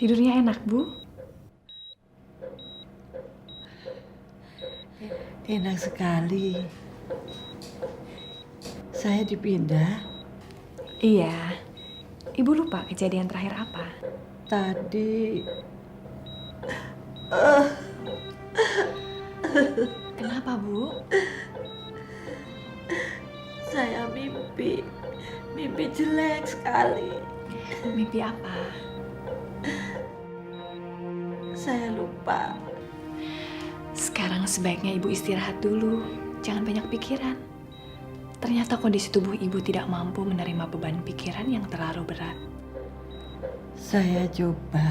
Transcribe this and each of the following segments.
Tidurnya enak, Bu? Enak sekali. Saya dipindah. Iya. Ibu lupa kejadian terakhir apa? Tadi Kenapa, Bu? saya mimpi jelek sekali. Mimpi apa? Saya lupa. Sekarang sebaiknya Ibu istirahat dulu. Jangan banyak pikiran. Ternyata kondisi tubuh Ibu tidak mampu menerima beban pikiran yang terlalu berat. Saya coba.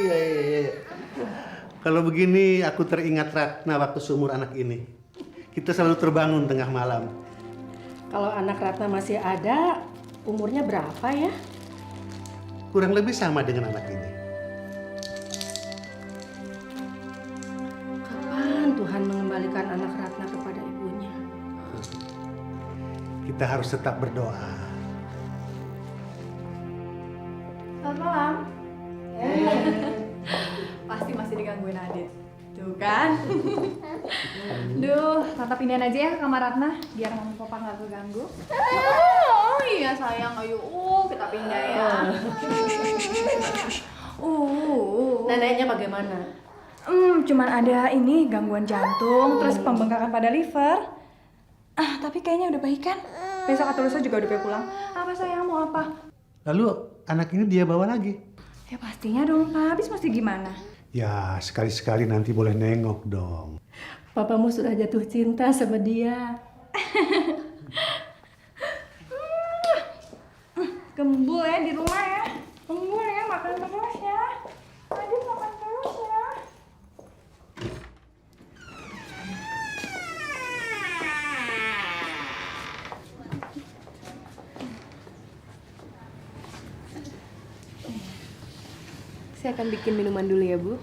Iya. Kalau begini aku teringat Ratna waktu seumur anak ini. Kita selalu terbangun tengah malam. Kalau anak Ratna masih ada, umurnya berapa ya? Kurang lebih sama dengan anak ini. Kapan Tuhan mengembalikan anak Ratna kepada ibunya? Kita harus tetap berdoa. Selamat malam. Pasti masih digangguin Adit. Tuh kan? Duh, Tante pindahin aja ya ke kamar Ratna biar mama papa nggak keganggu. Oh iya sayang, ayo kita pindah ya. Neneknya bagaimana? Cuman ada ini gangguan jantung, terus pembengkakan pada liver. Tapi kayaknya udah baik kan? Besok atau lusa juga udah boleh pulang. Apa sayang mau apa? Lalu anak ini dia bawa lagi? Ya pastinya dong, Pak. Habis mesti gimana? Ya sekali-sekali nanti boleh nengok dong. Papamu sudah jatuh cinta sama dia. Gembul ya di rumah ya. Gembul ya, makan terus ya. Adit makan terus ya. Saya akan bikin minuman dulu ya, Bu.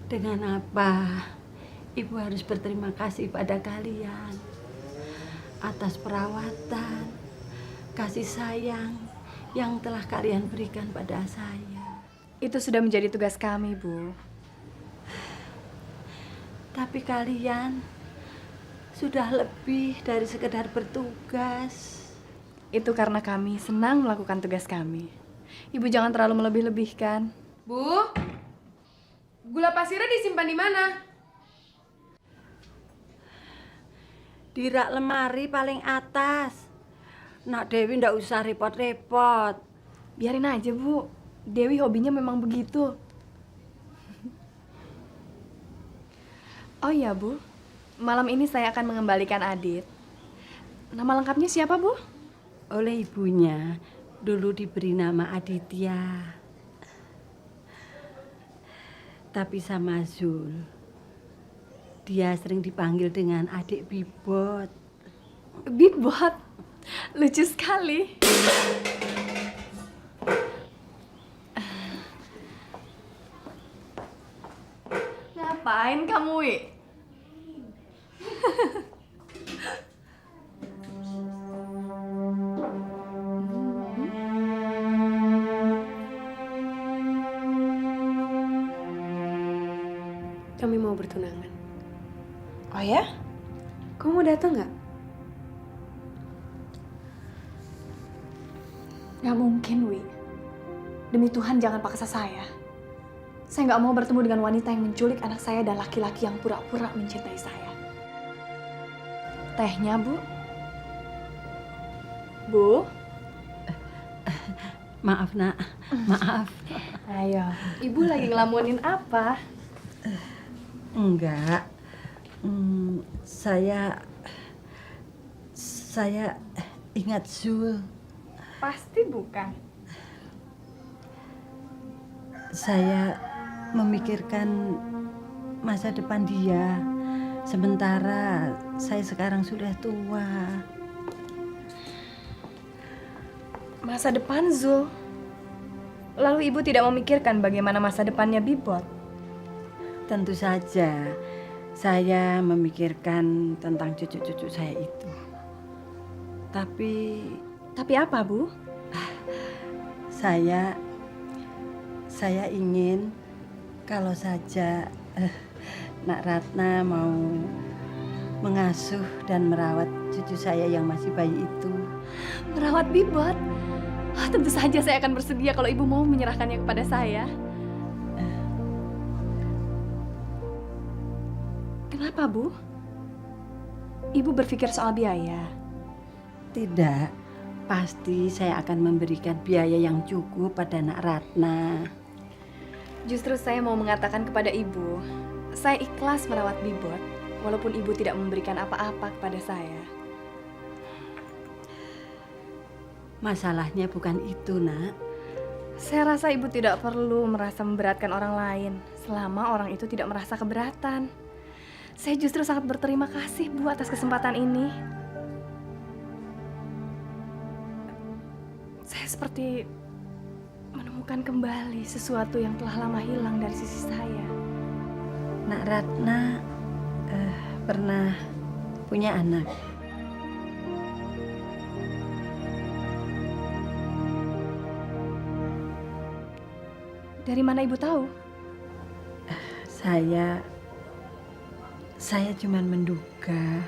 Dengan apa Ibu harus berterima kasih pada kalian atas perawatan, kasih sayang yang telah kalian berikan pada saya. Itu sudah menjadi tugas kami, Bu. Tapi kalian sudah lebih dari sekedar bertugas. Itu karena kami senang melakukan tugas kami. Ibu jangan terlalu melebih-lebihkan. Bu, gula pasirnya disimpan di mana? Di rak lemari paling atas. Nak Dewi ndak usah repot-repot. Biarin aja, Bu. Dewi hobinya memang begitu. Oh iya, Bu. Malam ini saya akan mengembalikan Adit. Nama lengkapnya siapa, Bu? Oleh ibunya dulu diberi nama Aditya. Tapi sama Zul, dia sering dipanggil dengan adik Bibot. Bibot. Lucu sekali. Ngapain kamu, Wi? Kami mau bertunangan. Oh ya? Kamu mau datang nggak? Gak mungkin, Wi. Demi Tuhan jangan paksa saya. Saya nggak mau bertemu dengan wanita yang menculik anak saya dan laki-laki yang pura-pura mencintai saya. Tehnya, Bu? Bu? Maaf nak, maaf. Ayo. Ibu lagi ngelamunin apa? Enggak, saya ingat Zul. Pasti bukan. Saya memikirkan masa depan dia. Sementara saya sekarang sudah tua. Masa depan Zul. Lalu ibu tidak memikirkan bagaimana masa depannya Bibot? Tentu saja saya memikirkan tentang cucu-cucu saya itu. Tapi apa, Bu? Saya ingin kalau saja Nak Ratna mau mengasuh dan merawat cucu saya yang masih bayi itu. Merawat Bibot? Tentu saja saya akan bersedia kalau ibu mau menyerahkannya kepada saya. Kenapa, Bu? Ibu berpikir soal biaya? Tidak, pasti saya akan memberikan biaya yang cukup pada Nak Ratna. Justru saya mau mengatakan kepada ibu, saya ikhlas merawat Bibot, walaupun ibu tidak memberikan apa-apa kepada saya. Masalahnya bukan itu, Nak. Saya rasa ibu tidak perlu merasa memberatkan orang lain, selama orang itu tidak merasa keberatan. Saya justru sangat berterima kasih, Bu, atas kesempatan ini. Saya seperti menemukan kembali sesuatu yang telah lama hilang dari sisi saya. Nak Ratna pernah punya anak. Dari mana ibu tahu? Saya cuma menduga.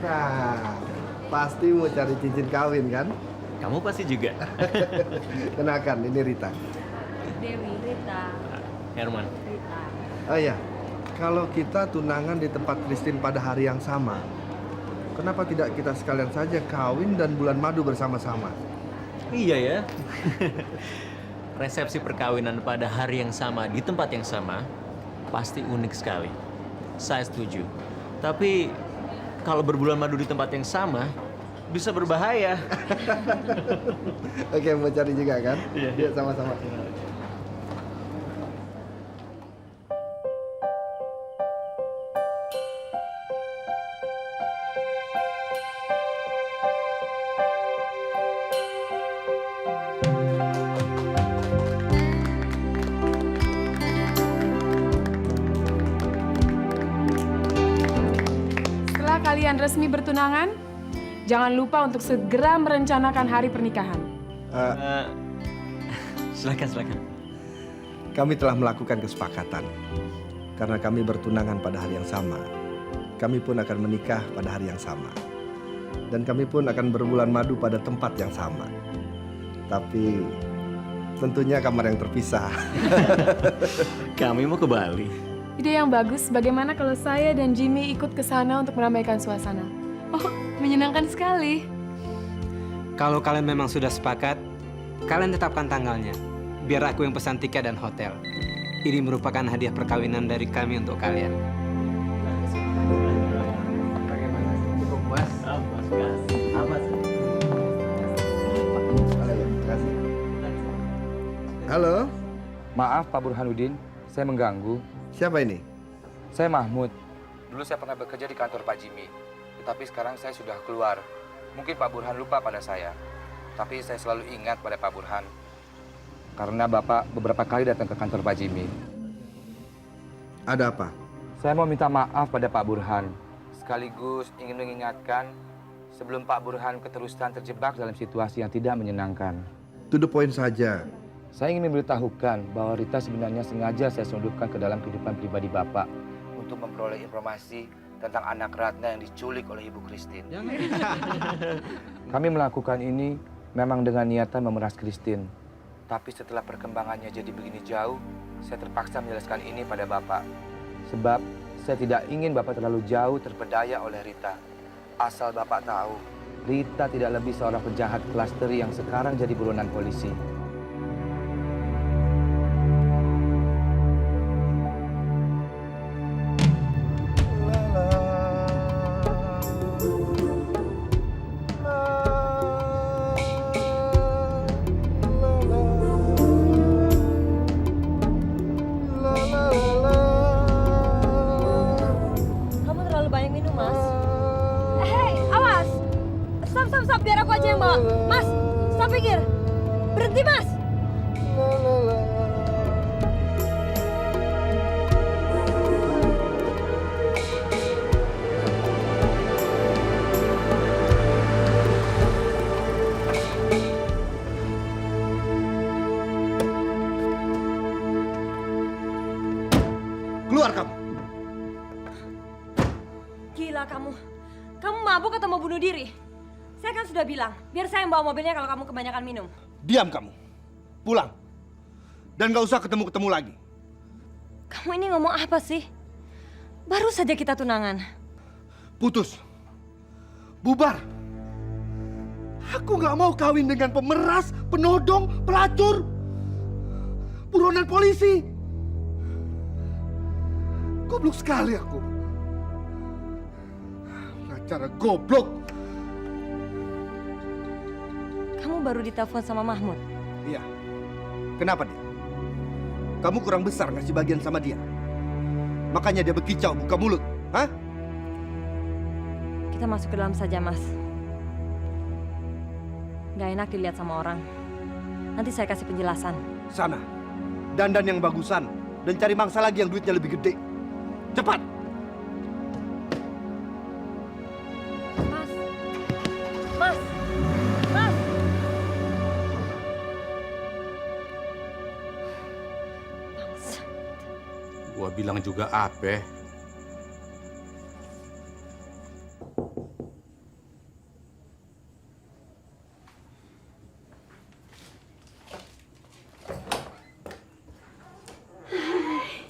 Nah, pasti mau cari cincin kawin kan? Kamu pasti juga. Kenakan, ini Rita. Dewi, Rita. Herman. Rita. Oh iya, kalau kita tunangan di tempat Christine pada hari yang sama, kenapa tidak kita sekalian saja kawin dan bulan madu bersama-sama? Iya ya. Resepsi perkawinan pada hari yang sama di tempat yang sama pasti unik sekali. Saya setuju. Tapi kalau berbulan madu di tempat yang sama bisa berbahaya. Oke, mau cari juga kan? Iya, sama-sama. Setelah kalian resmi bertunangan, jangan lupa untuk segera merencanakan hari pernikahan. Silakan. Kami telah melakukan kesepakatan. Karena kami bertunangan pada hari yang sama, kami pun akan menikah pada hari yang sama. Dan kami pun akan berbulan madu pada tempat yang sama. Tapi tentunya kamar yang terpisah. Kami mau ke Bali. Ide yang bagus, bagaimana kalau saya dan Jimmy ikut ke sana untuk meramaikan suasana? Oh, menyenangkan sekali. Kalau kalian memang sudah sepakat, kalian tetapkan tanggalnya. Biar aku yang pesan tiket dan hotel. Ini merupakan hadiah perkawinan dari kami untuk kalian. Bagaimana? Cukup puas? Halo, Maaf Pak Burhanuddin, saya mengganggu. siapa ini? Saya Mahmud. Dulu saya pernah bekerja di kantor Pak Jimmy. Tetapi sekarang saya sudah keluar. Mungkin Pak Burhan lupa pada saya. Tapi saya selalu ingat pada Pak Burhan. Karena Bapak beberapa kali datang ke kantor Pak Jimmy. Ada apa? Saya mau minta maaf pada Pak Burhan. Sekaligus ingin mengingatkan sebelum Pak Burhan keterusan terjebak dalam situasi yang tidak menyenangkan. To the point saja. Saya ingin memberitahukan bahwa Rita sebenarnya sengaja saya selundupkan ke dalam kehidupan pribadi Bapak untuk memperoleh informasi tentang anak Ratna yang diculik oleh Ibu Christine. Kami melakukan ini memang dengan niatan memeras Christine. Tapi setelah perkembangannya jadi begini jauh, saya terpaksa menjelaskan ini pada Bapak. Sebab saya tidak ingin Bapak terlalu jauh terpedaya oleh Rita. Asal Bapak tahu, Rita tidak lebih seorang penjahat kelas teri yang sekarang jadi buronan polisi. Keluar kamu. Gila kamu. Kamu mabuk atau mau bunuh diri? Saya kan sudah bilang, biar saya yang bawa mobilnya kalau kamu kebanyakan minum. Diam kamu. Pulang. Dan gak usah ketemu-ketemu lagi. Kamu ini ngomong apa sih? Baru saja kita tunangan. Putus. Bubar. Aku gak mau kawin dengan pemeras, penodong, pelacur, buronan polisi. Goblok sekali aku. Pengacara goblok. Kamu baru ditelepon sama Mahmud? Iya. Kenapa dia? Kamu kurang besar ngasih bagian sama dia. Makanya dia berkicau buka mulut. Hah? Kita masuk ke dalam saja, Mas. Gak enak dilihat sama orang. Nanti saya kasih penjelasan. Sana. Dandan yang bagusan. Dan cari mangsa lagi yang duitnya lebih gede. Cepat! Mas! Mas! Mas! Bangsa. Gua bilang juga apa?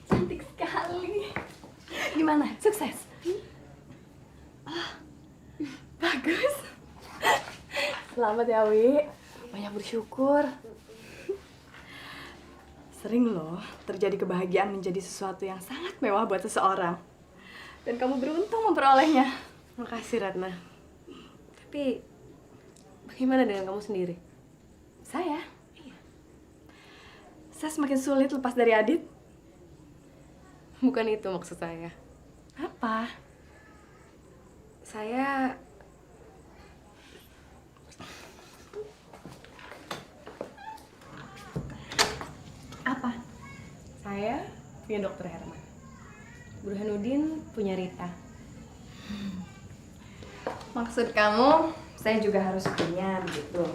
Cantik sekali. Gimana? Sukses? Bagus. Selamat ya, Wi. Banyak bersyukur. Sering loh terjadi kebahagiaan menjadi sesuatu yang sangat mewah buat seseorang. Dan kamu beruntung memperolehnya. Makasih, Ratna. Tapi, bagaimana dengan kamu sendiri? Saya? Iya. Saya semakin sulit lepas dari Adit. Bukan itu maksud saya. Apa? Saya... Apa? Saya punya Dokter Herman. Burhanuddin punya Rita. Maksud kamu, saya juga harus punya begitu.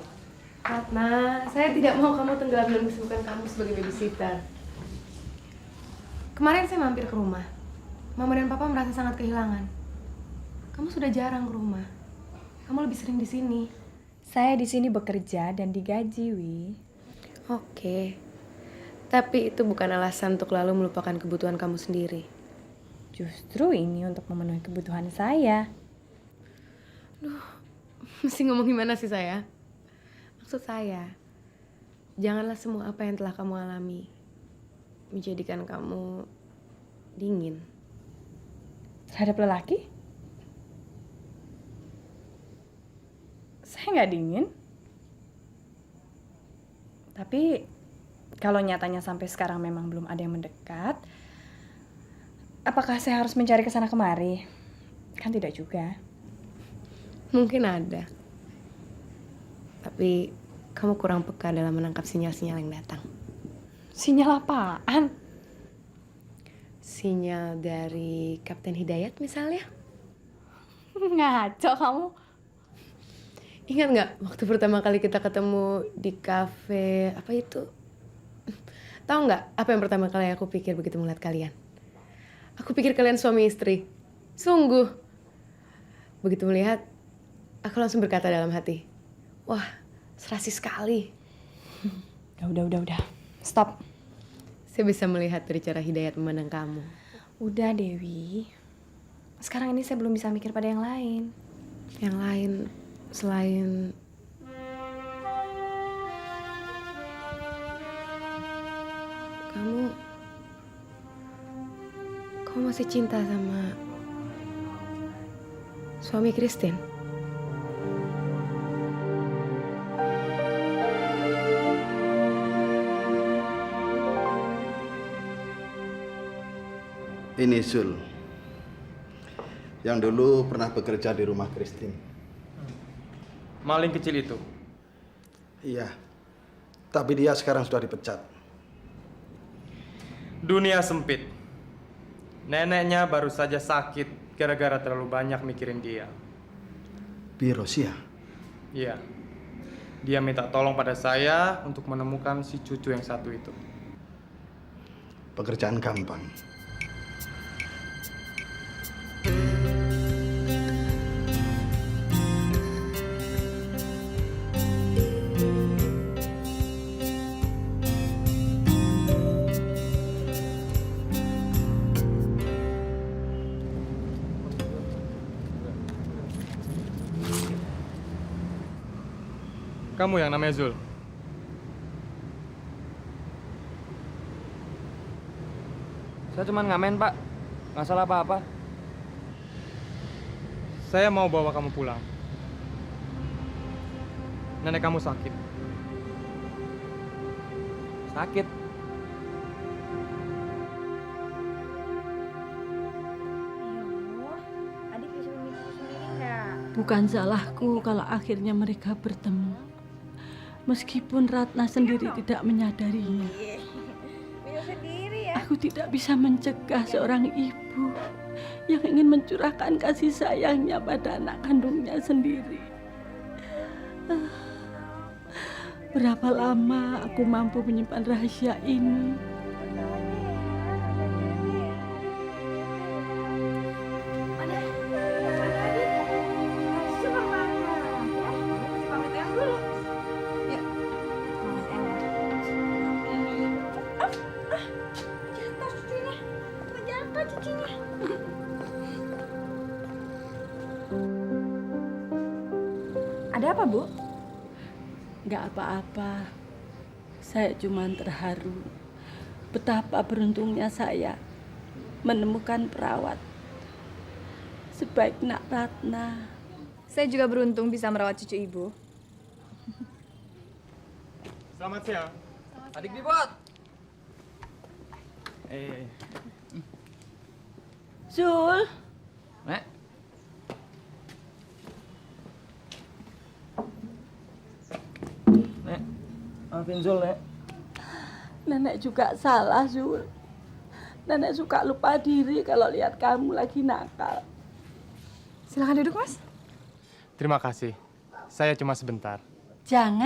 Ratna, saya tidak mau kamu tenggelam dalam kesibukan kamu sebagai babysitter. Kemarin saya mampir ke rumah. Mama dan Papa merasa sangat kehilangan. Kamu sudah jarang ke rumah. Kamu lebih sering di sini. Saya di sini bekerja dan digaji, Wi. Oke. Tapi itu bukan alasan untuk lalu melupakan kebutuhan kamu sendiri. Justru ini untuk memenuhi kebutuhan saya. Duh, mesti ngomong gimana sih saya? Maksud saya, janganlah semua apa yang telah kamu alami menjadikan kamu dingin. Terhadap lelaki? Saya nggak dingin. Tapi kalau nyatanya sampai sekarang memang belum ada yang mendekat, apakah saya harus mencari kesana kemari? Kan tidak juga. Mungkin ada. Tapi kamu kurang peka dalam menangkap sinyal-sinyal yang datang. Sinyal apaan? Sinyal dari Kapten Hidayat misalnya. Ngaco kamu. Ingat nggak waktu pertama kali kita ketemu di kafe apa itu? Tahu nggak apa yang pertama kali aku pikir begitu melihat kalian? Aku pikir kalian suami istri. Sungguh. Begitu melihat, aku langsung berkata dalam hati, wah, serasi sekali. Udah. Stop. Saya bisa melihat dari cara Hidayat memandang kamu. Udah, Dewi. Sekarang ini saya belum bisa mikir pada yang lain. Yang lain selain... Kamu masih cinta sama suami Christine? Ini Sul, yang dulu pernah bekerja di rumah Christine. Maling kecil itu? Iya, tapi dia sekarang sudah dipecat. Dunia sempit. Neneknya baru saja sakit gara-gara terlalu banyak mikirin dia. Birosia? Iya. Dia minta tolong pada saya untuk menemukan si cucu yang satu itu. Pekerjaan gampang. Kamu yang namanya Zul? Saya cuma ngamen, Pak. Nggak salah apa-apa. Saya mau bawa kamu pulang. Nenek kamu sakit. Sakit. Bukan salahku kalau akhirnya mereka bertemu. Meskipun Ratna sendiri tidak menyadarinya. Aku tidak bisa mencegah seorang ibu yang ingin mencurahkan kasih sayangnya pada anak kandungnya sendiri. Berapa lama aku mampu menyimpan rahasia ini? Ada apa, Bu? Gak apa-apa. Saya cuma terharu betapa beruntungnya saya menemukan perawat sebaik Nak Ratna. Saya juga beruntung bisa merawat cucu ibu. Selamat siang. Adik Bibot. Zul. Nek. Nek, maafin Zul, Nek. Nenek juga salah, Zul. Nenek suka lupa diri kalau lihat kamu lagi nakal. Silakan duduk, Mas. Terima kasih. Saya cuma sebentar. Jangan